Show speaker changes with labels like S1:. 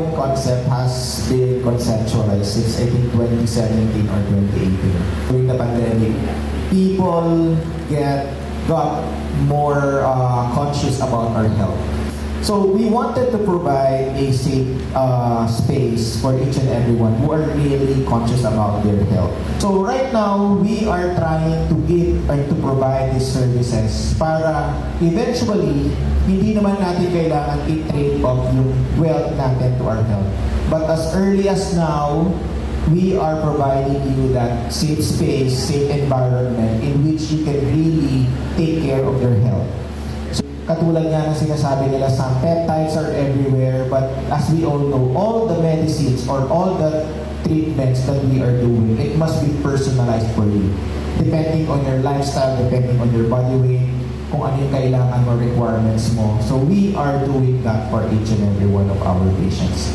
S1: concept has been conceptualized since I think 2017 or 2018. During the pandemic, people got more conscious about our health. So we wanted to provide a safe space for each and everyone who are really conscious about their health. So right now, we are trying to give or to provide these services para eventually, hindi naman natin kailangan i-trade off yung wealth natin to our health. But as early as now, we are providing you that safe space, safe environment in which you can really take care of your health. Katulad nga na sinasabi nila, some peptides are everywhere, but as we all know, all the medicines or all the treatments that we are doing, it must be personalized for you. Depending on your lifestyle, depending on your body weight, kung ano yung kailangan mo, requirements mo. So we are doing that for each and every one of our patients.